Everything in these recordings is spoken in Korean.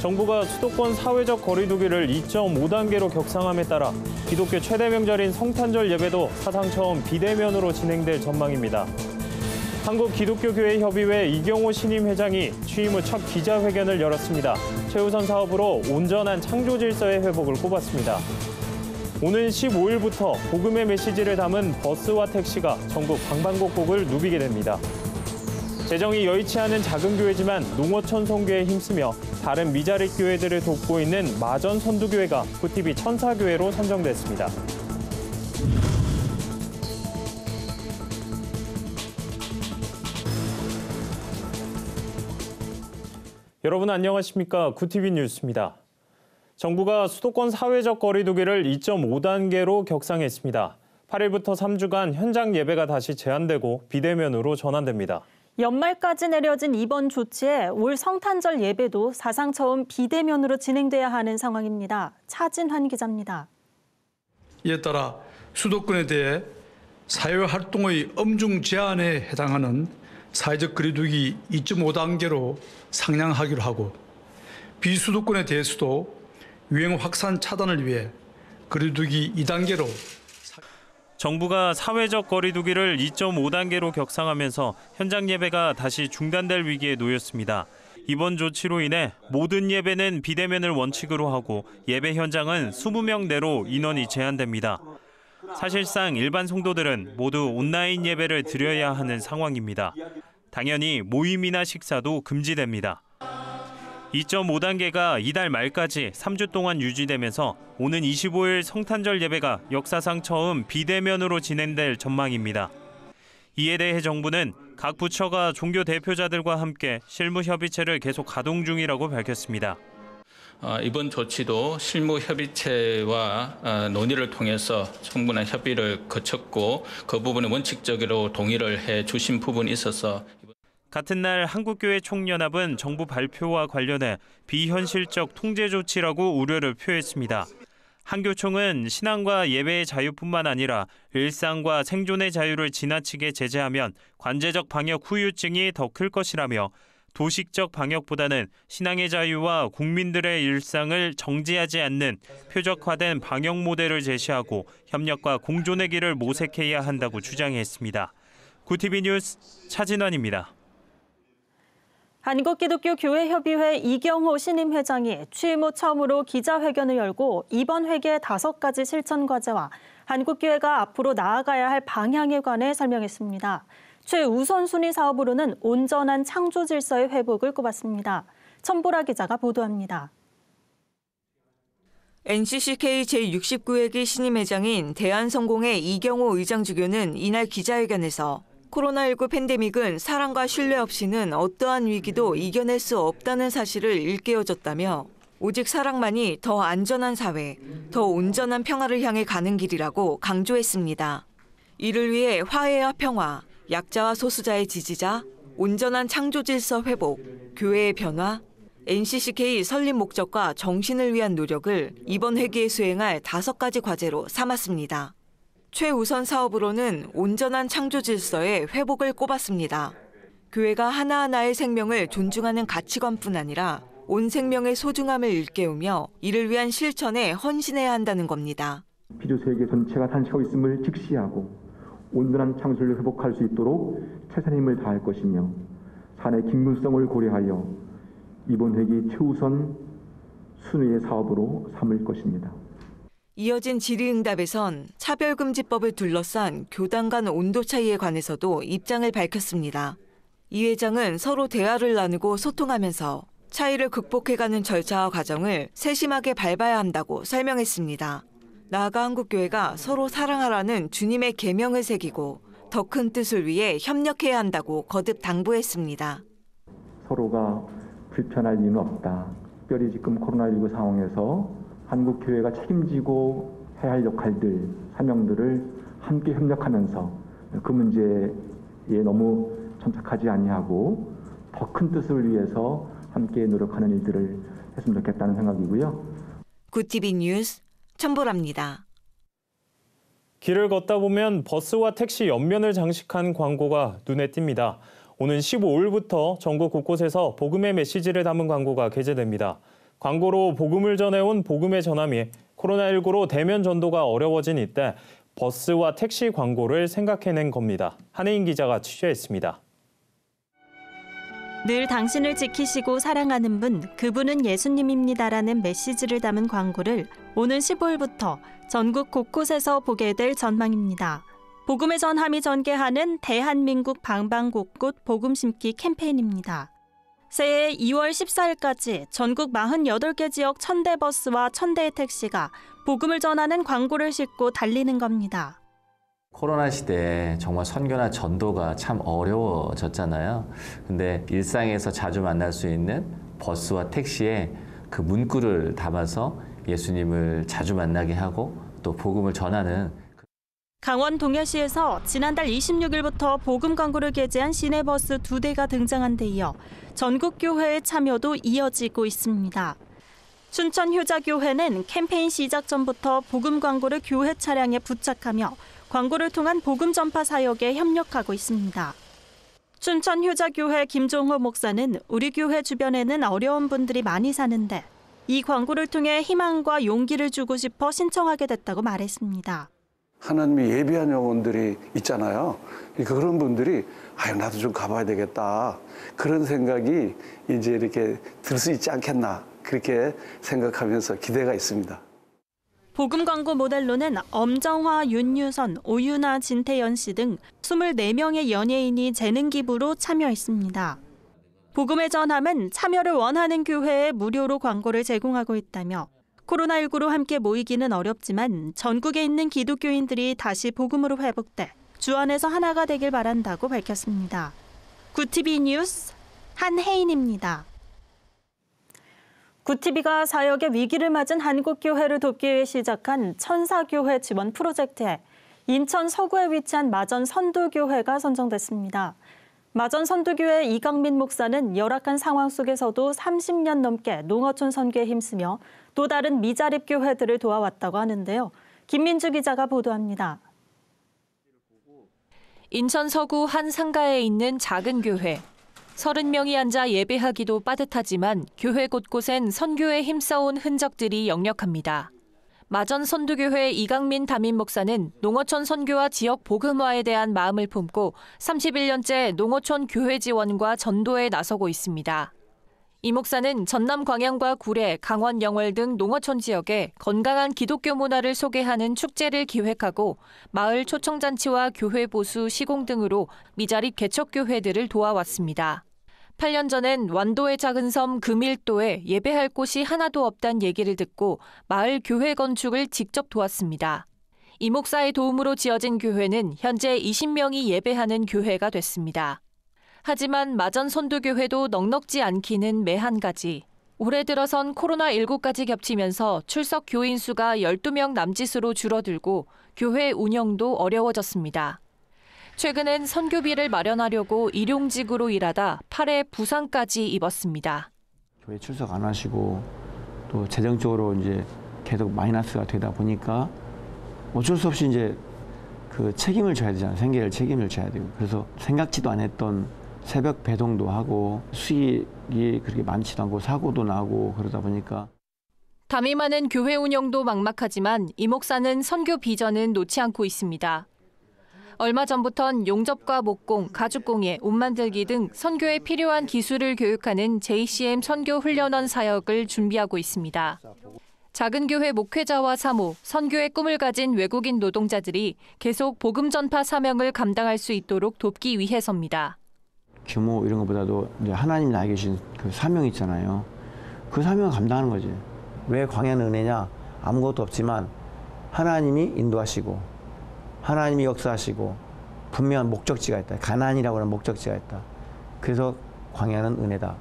정부가 수도권 사회적 거리 두기를 2.5단계로 격상함에 따라 기독교 최대 명절인 성탄절 예배도 사상 처음 비대면으로 진행될 전망입니다. 한국기독교교회협의회 이경호 신임 회장이 취임 후 첫 기자회견을 열었습니다. 최우선 사업으로 온전한 창조 질서의 회복을 꼽았습니다. 오는 15일부터 복음의 메시지를 담은 버스와 택시가 전국 방방곡곡을 누비게 됩니다. 재정이 여의치 않은 작은 교회지만 농어촌 선교에 힘쓰며 다른 미자립 교회들을 돕고 있는 마전 선두교회가 굿TV 천사교회로 선정됐습니다. 여러분 안녕하십니까? 굿TV 뉴스입니다. 정부가 수도권 사회적 거리 두기를 2.5단계로 격상했습니다. 8일부터 3주간 현장 예배가 다시 제한되고 비대면으로 전환됩니다. 연말까지 내려진 이번 조치에 올 성탄절 예배도 사상 처음 비대면으로 진행돼야 하는 상황입니다. 차진환 기자입니다. 이에 따라 수도권에 대해 사회활동의 엄중 제한에 해당하는 사회적 거리두기 2.5단계로 상향하기로 하고 비수도권에 대해서도 유행 확산 차단을 위해 거리두기 2단계로 정부가 사회적 거리 두기를 2.5단계로 격상하면서 현장 예배가 다시 중단될 위기에 놓였습니다. 이번 조치로 인해 모든 예배는 비대면을 원칙으로 하고 예배 현장은 20명 내로 인원이 제한됩니다. 사실상 일반 성도들은 모두 온라인 예배를 드려야 하는 상황입니다. 당연히 모임이나 식사도 금지됩니다. 2.5단계가 이달 말까지 3주 동안 유지되면서 오는 25일 성탄절 예배가 역사상 처음 비대면으로 진행될 전망입니다. 이에 대해 정부는 각 부처가 종교 대표자들과 함께 실무협의체를 계속 가동 중이라고 밝혔습니다. 이번 조치도 실무협의체와 논의를 통해서 충분한 협의를 거쳤고 그 부분에 원칙적으로 동의를 해 주신 부분이 있어서 같은 날 한국교회 총연합은 정부 발표와 관련해 비현실적 통제 조치라고 우려를 표했습니다. 한교총은 신앙과 예배의 자유뿐만 아니라 일상과 생존의 자유를 지나치게 제재하면 관제적 방역 후유증이 더 클 것이라며 도식적 방역보다는 신앙의 자유와 국민들의 일상을 정지하지 않는 표적화된 방역 모델을 제시하고 협력과 공존의 길을 모색해야 한다고 주장했습니다. 굿TV 뉴스 차진환입니다. 한국기독교교회협의회 이경호 신임 회장이 취임 후 처음으로 기자회견을 열고 이번 회계의 5가지 실천 과제와 한국교회가 앞으로 나아가야 할 방향에 관해 설명했습니다. 최우선순위 사업으로는 온전한 창조 질서의 회복을 꼽았습니다. 천보라 기자가 보도합니다. NCCK 제69회기 신임 회장인 대한성공회 이경호 의장주교는 이날 기자회견에서 코로나19 팬데믹은 사랑과 신뢰 없이는 어떠한 위기도 이겨낼 수 없다는 사실을 일깨워줬다며 오직 사랑만이 더 안전한 사회, 더 온전한 평화를 향해 가는 길이라고 강조했습니다. 이를 위해 화해와 평화, 약자와 소수자의 지지자, 온전한 창조 질서 회복, 교회의 변화, NCCK 설립 목적과 정신을 위한 노력을 이번 회기에 수행할 5가지 과제로 삼았습니다. 최우선 사업으로는 온전한 창조 질서의 회복을 꼽았습니다. 교회가 하나하나의 생명을 존중하는 가치관뿐 아니라 온 생명의 소중함을 일깨우며 이를 위한 실천에 헌신해야 한다는 겁니다. 피조 세계 전체가 탄식하고 있음을 직시하고 온전한 창조를 회복할 수 있도록 최선의 힘을 다할 것이며 사안의 긴급성을 고려하여 이번 회기 최우선 순위의 사업으로 삼을 것입니다. 이어진 질의응답에선 차별금지법을 둘러싼 교단 간 온도 차이에 관해서도 입장을 밝혔습니다. 이 회장은 서로 대화를 나누고 소통하면서 차이를 극복해가는 절차와 과정을 세심하게 밟아야 한다고 설명했습니다. 나아가 한국교회가 서로 사랑하라는 주님의 계명을 새기고 더 큰 뜻을 위해 협력해야 한다고 거듭 당부했습니다. 서로가 불편할 이유는 없다. 특별히 지금 코로나19 상황에서 한국교회가 책임지고 해야 할 역할들, 사명들을 함께 협력하면서 그 문제에 너무 천착하지 아니하고 더 큰 뜻을 위해서 함께 노력하는 일들을 했으면 좋겠다는 생각이고요. 굿TV 뉴스 천보라입니다. 길을 걷다 보면 버스와 택시 옆면을 장식한 광고가 눈에 띕니다. 오는 15일부터 전국 곳곳에서 복음의 메시지를 담은 광고가 게재됩니다. 광고로 복음을 전해온 복음의 전함이 코로나19로 대면 전도가 어려워진 이때 버스와 택시 광고를 생각해낸 겁니다. 한혜인 기자가 취재했습니다. 늘 당신을 지키시고 사랑하는 분, 그분은 예수님입니다라는 메시지를 담은 광고를 오는 15일부터 전국 곳곳에서 보게 될 전망입니다. 복음의 전함이 전개하는 대한민국 방방곳곳 복음 심기 캠페인입니다. 새해 2월 14일까지 전국 48개 지역 1000대 버스와 1000대의 택시가 복음을 전하는 광고를 싣고 달리는 겁니다. 코로나 시대에 정말 선교나 전도가 참 어려워졌잖아요. 근데 일상에서 자주 만날 수 있는 버스와 택시에 그 문구를 담아서 예수님을 자주 만나게 하고 또 복음을 전하는 강원 동해시에서 지난달 26일부터 복음 광고를 게재한 시내버스 2대가 등장한 데 이어 전국 교회의 참여도 이어지고 있습니다. 춘천 효자교회는 캠페인 시작 전부터 복음 광고를 교회 차량에 부착하며 광고를 통한 복음 전파 사역에 협력하고 있습니다. 춘천 효자교회 김종호 목사는 우리 교회 주변에는 어려운 분들이 많이 사는데 이 광고를 통해 희망과 용기를 주고 싶어 신청하게 됐다고 말했습니다. 하나님이 예비한 영혼들이 있잖아요. 그런 분들이 나도 좀 가봐야 되겠다. 그런 생각이 이제 이렇게 들 수 있지 않겠나. 그렇게 생각하면서 기대가 있습니다. 복음 광고 모델로는 엄정화, 윤유선, 오유나, 진태연 씨 등 24명의 연예인이 재능 기부로 참여했습니다. 복음의 전함은 참여를 원하는 교회에 무료로 광고를 제공하고 있다며 코로나19로 함께 모이기는 어렵지만 전국에 있는 기독교인들이 다시 복음으로 회복돼 주 안에서 하나가 되길 바란다고 밝혔습니다. 구티비 뉴스 한혜인입니다. 구티비가 사역의 위기를 맞은 한국교회를 돕기 위해 시작한 천사교회 지원 프로젝트에 인천 서구에 위치한 마전 선두교회가 선정됐습니다. 마전 선두교회 이강민 목사는 열악한 상황 속에서도 30년 넘게 농어촌 선교에 힘쓰며 또 다른 미자립 교회들을 도와왔다고 하는데요. 김민주 기자가 보도합니다. 인천 서구 한 상가에 있는 작은 교회. 30명이 앉아 예배하기도 빠듯하지만 교회 곳곳엔 선교에 힘써온 흔적들이 역력합니다. 마전 선두교회 이강민 담임 목사는 농어촌 선교와 지역 복음화에 대한 마음을 품고 31년째 농어촌 교회 지원과 전도에 나서고 있습니다. 이 목사는 전남 광양과 구례, 강원 영월 등 농어촌 지역에 건강한 기독교 문화를 소개하는 축제를 기획하고 마을 초청잔치와 교회 보수, 시공 등으로 미자립 개척교회들을 도와왔습니다. 8년 전엔 완도의 작은 섬 금일도에 예배할 곳이 하나도 없다는 얘기를 듣고 마을 교회 건축을 직접 도왔습니다. 이 목사의 도움으로 지어진 교회는 현재 20명이 예배하는 교회가 됐습니다. 하지만 마전 선두교회도 넉넉지 않기는 매 한 가지. 올해 들어선 코로나19까지 겹치면서 출석 교인 수가 12명 남짓으로 줄어들고 교회 운영도 어려워졌습니다. 최근엔 선교비를 마련하려고 일용직으로 일하다 팔에 부상까지 입었습니다. 교회 출석 안 하시고 또 재정적으로 이제 계속 마이너스가 되다 보니까 어쩔 수 없이 이제 그 책임을 져야 되잖아요. 생계를 책임을 져야 되고. 그래서 생각지도 않았던 새벽 배송도 하고 수익이 그렇게 많지도 않고 사고도 나고 그러다 보니까. 담임하는 교회 운영도 막막하지만 이 목사는 선교 비전은 놓지 않고 있습니다. 얼마 전부턴 용접과 목공, 가죽공예, 옷 만들기 등 선교에 필요한 기술을 교육하는 JCM 선교훈련원 사역을 준비하고 있습니다. 작은 교회 목회자와 사모, 선교의 꿈을 가진 외국인 노동자들이 계속 복음 전파 사명을 감당할 수 있도록 돕기 위해서입니다. 규모 이런 것보다도 이제 하나님이 나에게 주신 그 사명이 있잖아요. 그 사명을 감당하는 거지. 왜 광야는 은혜냐? 아무것도 없지만 하나님이 인도하시고 하나님이 역사하시고 분명한 목적지가 있다. 가나안이라고 하는 목적지가 있다. 그래서 광야는 은혜다.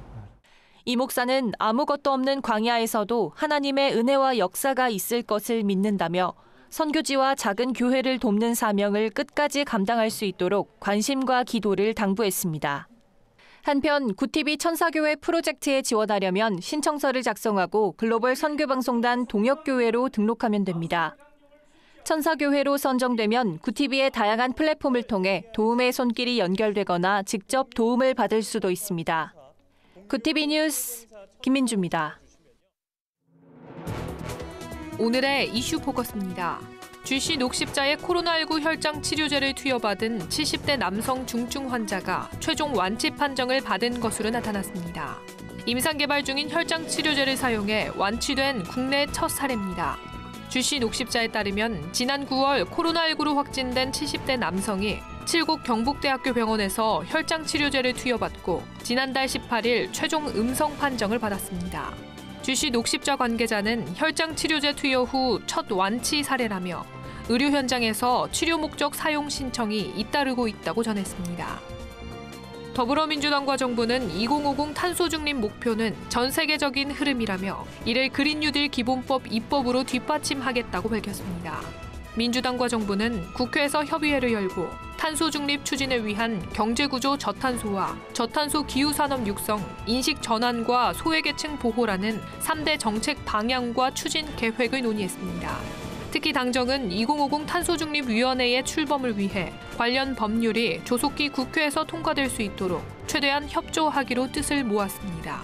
이 목사는 아무것도 없는 광야에서도 하나님의 은혜와 역사가 있을 것을 믿는다며 선교지와 작은 교회를 돕는 사명을 끝까지 감당할 수 있도록 관심과 기도를 당부했습니다. 한편 구티비 천사교회 프로젝트에 지원하려면 신청서를 작성하고 글로벌 선교방송단 동역교회로 등록하면 됩니다. 천사교회로 선정되면 구티비의 다양한 플랫폼을 통해 도움의 손길이 연결되거나 직접 도움을 받을 수도 있습니다. 구티비 뉴스 김민주입니다. 오늘의 이슈 포커스입니다. GC 녹십자에 코로나19 혈장 치료제를 투여받은 70대 남성 중증 환자가 최종 완치 판정을 받은 것으로 나타났습니다. 임상 개발 중인 혈장 치료제를 사용해 완치된 국내 첫 사례입니다. GC 녹십자에 따르면 지난 9월 코로나19로 확진된 70대 남성이 칠곡 경북대학교 병원에서 혈장 치료제를 투여받고 지난달 18일 최종 음성 판정을 받았습니다. GC 녹십자 관계자는 혈장 치료제 투여 후 첫 완치 사례라며 의료 현장에서 치료 목적 사용 신청이 잇따르고 있다고 전했습니다. 더불어민주당과 정부는 2050 탄소 중립 목표는 전 세계적인 흐름이라며 이를 그린 뉴딜 기본법 입법으로 뒷받침하겠다고 밝혔습니다. 민주당과 정부는 국회에서 협의회를 열고 탄소 중립 추진을 위한 경제구조 저탄소와 저탄소 기후산업 육성, 인식 전환과 소외계층 보호라는 3대 정책 방향과 추진 계획을 논의했습니다. 특히 당정은 2050 탄소중립위원회의 출범을 위해 관련 법률이 조속히 국회에서 통과될 수 있도록 최대한 협조하기로 뜻을 모았습니다.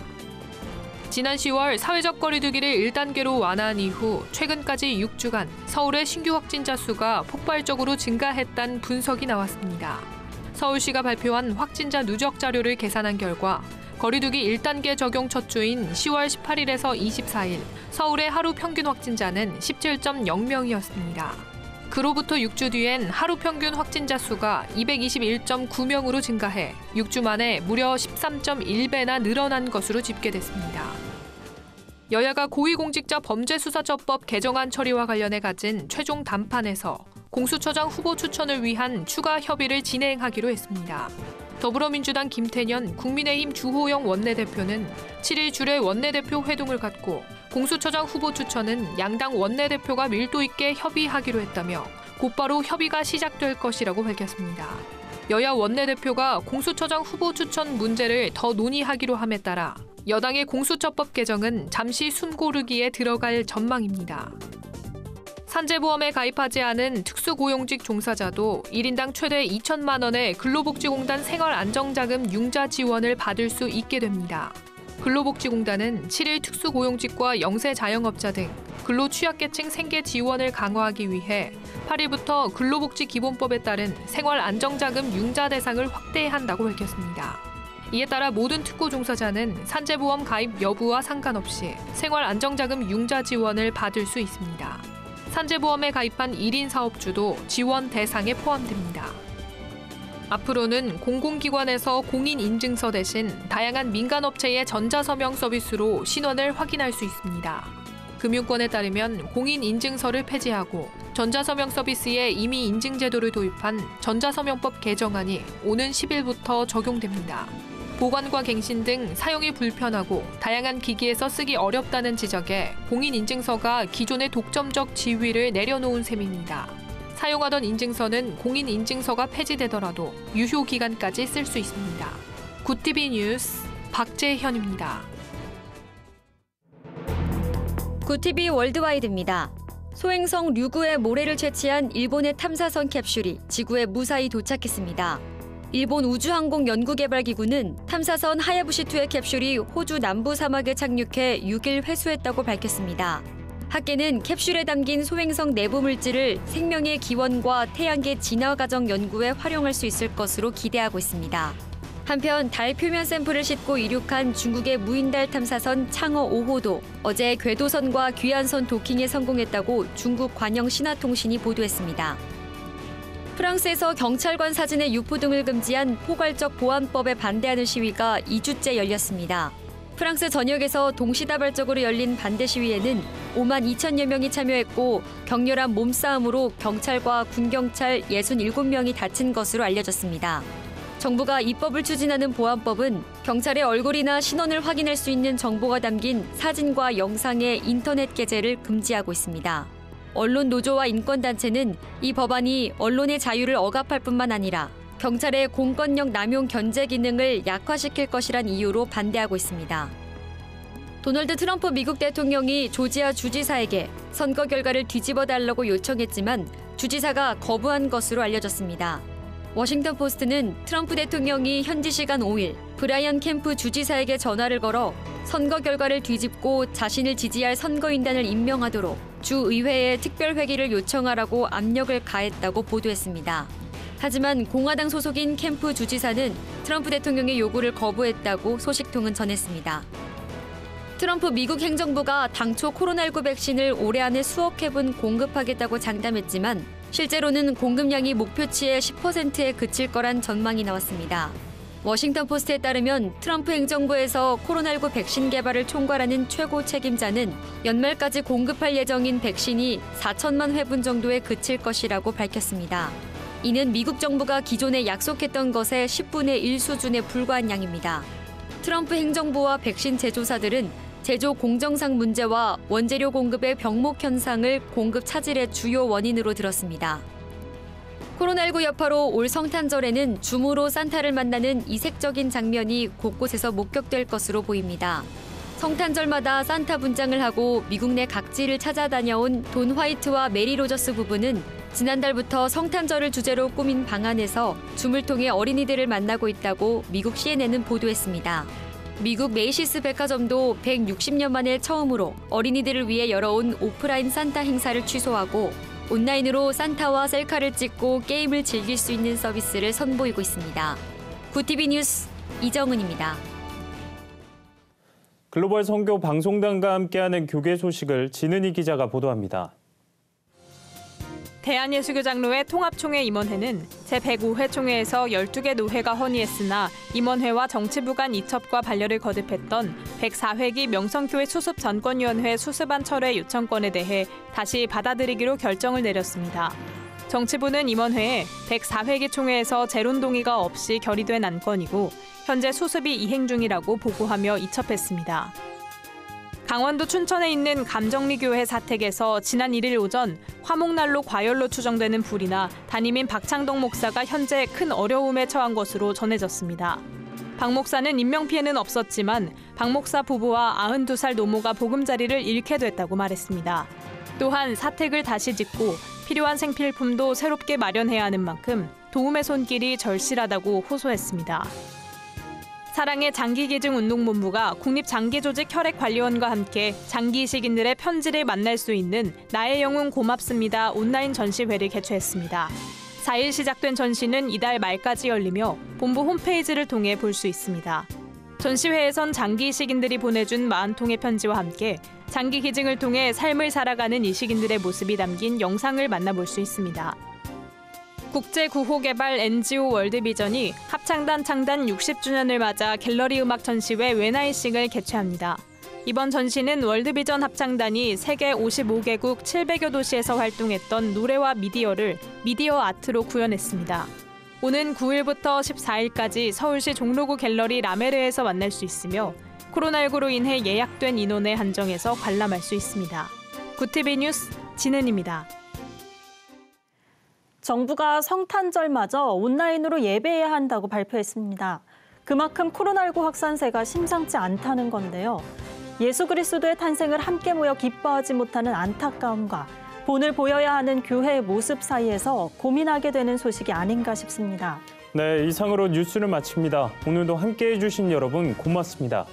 지난 10월 사회적 거리두기를 1단계로 완화한 이후 최근까지 6주간 서울의 신규 확진자 수가 폭발적으로 증가했다는 분석이 나왔습니다. 서울시가 발표한 확진자 누적 자료를 계산한 결과 거리두기 1단계 적용 첫 주인 10월 18일에서 24일 서울의 하루 평균 확진자는 17.0명이었습니다. 그로부터 6주 뒤엔 하루 평균 확진자 수가 221.9명으로 증가해 6주 만에 무려 13.1배나 늘어난 것으로 집계됐습니다. 여야가 고위공직자 범죄수사처법 개정안 처리와 관련해 가진 최종 담판에서 공수처장 후보 추천을 위한 추가 협의를 진행하기로 했습니다. 더불어민주당 김태년, 국민의힘 주호영 원내대표는 7일 주례 원내대표 회동을 갖고 공수처장 후보 추천은 양당 원내대표가 밀도 있게 협의하기로 했다며 곧바로 협의가 시작될 것이라고 밝혔습니다. 여야 원내대표가 공수처장 후보 추천 문제를 더 논의하기로 함에 따라 여당의 공수처법 개정은 잠시 숨고르기에 들어갈 전망입니다. 산재보험에 가입하지 않은 특수고용직 종사자도 1인당 최대 2천만 원의 근로복지공단 생활안정자금 융자 지원을 받을 수 있게 됩니다. 근로복지공단은 7일 특수고용직과 영세자영업자 등 근로취약계층 생계 지원을 강화하기 위해 8일부터 근로복지기본법에 따른 생활안정자금 융자 대상을 확대한다고 밝혔습니다. 이에 따라 모든 특고 종사자는 산재보험 가입 여부와 상관없이 생활안정자금 융자 지원을 받을 수 있습니다. 산재보험에 가입한 1인 사업주도 지원 대상에 포함됩니다. 앞으로는 공공기관에서 공인인증서 대신 다양한 민간업체의 전자서명 서비스로 신원을 확인할 수 있습니다. 금융권에 따르면 공인인증서를 폐지하고 전자서명 서비스에 이미 인증제도를 도입한 전자서명법 개정안이 오는 10일부터 적용됩니다. 보관과 갱신 등 사용이 불편하고 다양한 기기에서 쓰기 어렵다는 지적에 공인인증서가 기존의 독점적 지위를 내려놓은 셈입니다. 사용하던 인증서는 공인인증서가 폐지되더라도 유효 기간까지 쓸 수 있습니다. 굿TV 뉴스 박재현입니다. 굿TV 월드와이드입니다. 소행성 류구의 모래를 채취한 일본의 탐사선 캡슐이 지구에 무사히 도착했습니다. 일본 우주항공연구개발기구는 탐사선 하야부시2의 캡슐이 호주 남부 사막에 착륙해 6일 회수했다고 밝혔습니다. 학계는 캡슐에 담긴 소행성 내부 물질을 생명의 기원과 태양계 진화 과정 연구에 활용할 수 있을 것으로 기대하고 있습니다. 한편 달 표면 샘플을 싣고 이륙한 중국의 무인달 탐사선 창어 5호도 어제 궤도선과 귀환선 도킹에 성공했다고 중국 관영 신화통신이 보도했습니다. 프랑스에서 경찰관 사진의 유포 등을 금지한 포괄적 보안법에 반대하는 시위가 2주째 열렸습니다. 프랑스 전역에서 동시다발적으로 열린 반대 시위에는 5만 2천여 명이 참여했고 격렬한 몸싸움으로 경찰과 군경찰 67명이 다친 것으로 알려졌습니다. 정부가 입법을 추진하는 보안법은 경찰의 얼굴이나 신원을 확인할 수 있는 정보가 담긴 사진과 영상의 인터넷 게재를 금지하고 있습니다. 언론 노조와 인권단체는 이 법안이 언론의 자유를 억압할 뿐만 아니라 경찰의 공권력 남용 견제 기능을 약화시킬 것이란 이유로 반대하고 있습니다. 도널드 트럼프 미국 대통령이 조지아 주지사에게 선거 결과를 뒤집어달라고 요청했지만 주지사가 거부한 것으로 알려졌습니다. 워싱턴 포스트는 트럼프 대통령이 현지 시간 5일 브라이언 캠프 주지사에게 전화를 걸어 선거 결과를 뒤집고 자신을 지지할 선거인단을 임명하도록 주의회에 특별회기를 요청하라고 압력을 가했다고 보도했습니다. 하지만 공화당 소속인 캠프 주지사는 트럼프 대통령의 요구를 거부했다고 소식통은 전했습니다. 트럼프 미국 행정부가 당초 코로나19 백신을 올해 안에 수억 회분 공급하겠다고 장담했지만 실제로는 공급량이 목표치의 10%에 그칠 거란 전망이 나왔습니다. 워싱턴 포스트에 따르면 트럼프 행정부에서 코로나19 백신 개발을 총괄하는 최고 책임자는 연말까지 공급할 예정인 백신이 4천만 회분 정도에 그칠 것이라고 밝혔습니다. 이는 미국 정부가 기존에 약속했던 것의 10분의 1 수준에 불과한 양입니다. 트럼프 행정부와 백신 제조사들은 제조 공정상 문제와 원재료 공급의 병목 현상을 공급 차질의 주요 원인으로 들었습니다. 코로나19 여파로 올 성탄절에는 줌으로 산타를 만나는 이색적인 장면이 곳곳에서 목격될 것으로 보입니다. 성탄절마다 산타 분장을 하고 미국 내 각지를 찾아다녀온 돈 화이트와 메리 로저스 부부는 지난달부터 성탄절을 주제로 꾸민 방 안에서 줌을 통해 어린이들을 만나고 있다고 미국 CNN은 보도했습니다. 미국 메이시스 백화점도 160년 만에 처음으로 어린이들을 위해 열어온 오프라인 산타 행사를 취소하고 온라인으로 산타와 셀카를 찍고 게임을 즐길 수 있는 서비스를 선보이고 있습니다. 구티비 뉴스 이정은입니다. 글로벌 선교 방송단과 함께하는 교계 소식을 진은희 기자가 보도합니다. 대한예수교장로회 통합총회 임원회는 제105회 총회에서 12개 노회가 헌의했으나 임원회와 정치부 간 이첩과 반려를 거듭했던 104회기 명성교회 수습전권위원회 수습안 철회 요청권에 대해 다시 받아들이기로 결정을 내렸습니다. 정치부는 임원회에 104회기 총회에서 재론 동의가 없이 결의된 안건이고 현재 수습이 이행 중이라고 보고하며 이첩했습니다. 강원도 춘천에 있는 감정리교회 사택에서 지난 1일 오전 화목난로 과열로 추정되는 불이나 담임인 박창동 목사가 현재 큰 어려움에 처한 것으로 전해졌습니다. 박 목사는 인명피해는 없었지만 박 목사 부부와 92살 노모가 보금자리를 잃게 됐다고 말했습니다. 또한 사택을 다시 짓고 필요한 생필품도 새롭게 마련해야 하는 만큼 도움의 손길이 절실하다고 호소했습니다. 사랑의 장기기증운동본부가 국립장기조직혈액관리원과 함께 장기이식인들의 편지를 만날 수 있는 나의 영혼 고맙습니다 온라인 전시회를 개최했습니다. 4일 시작된 전시는 이달 말까지 열리며 본부 홈페이지를 통해 볼 수 있습니다. 전시회에선 장기이식인들이 보내준 40통의 편지와 함께 장기기증을 통해 삶을 살아가는 이식인들의 모습이 담긴 영상을 만나볼 수 있습니다. 국제구호개발 NGO 월드비전이 합창단 창단 60주년을 맞아 갤러리 음악 전시회 웨나이싱을 개최합니다. 이번 전시는 월드비전 합창단이 세계 55개국 700여 도시에서 활동했던 노래와 미디어를 미디어 아트로 구현했습니다. 오는 9일부터 14일까지 서울시 종로구 갤러리 라메르에서 만날 수 있으며 코로나19로 인해 예약된 인원에 한정해서 관람할 수 있습니다. 구티비 뉴스 진은입니다. 정부가 성탄절마저 온라인으로 예배해야 한다고 발표했습니다. 그만큼 코로나19 확산세가 심상치 않다는 건데요. 예수 그리스도의 탄생을 함께 모여 기뻐하지 못하는 안타까움과 본을 보여야 하는 교회의 모습 사이에서 고민하게 되는 소식이 아닌가 싶습니다. 네, 이상으로 뉴스를 마칩니다. 오늘도 함께해 주신 여러분 고맙습니다.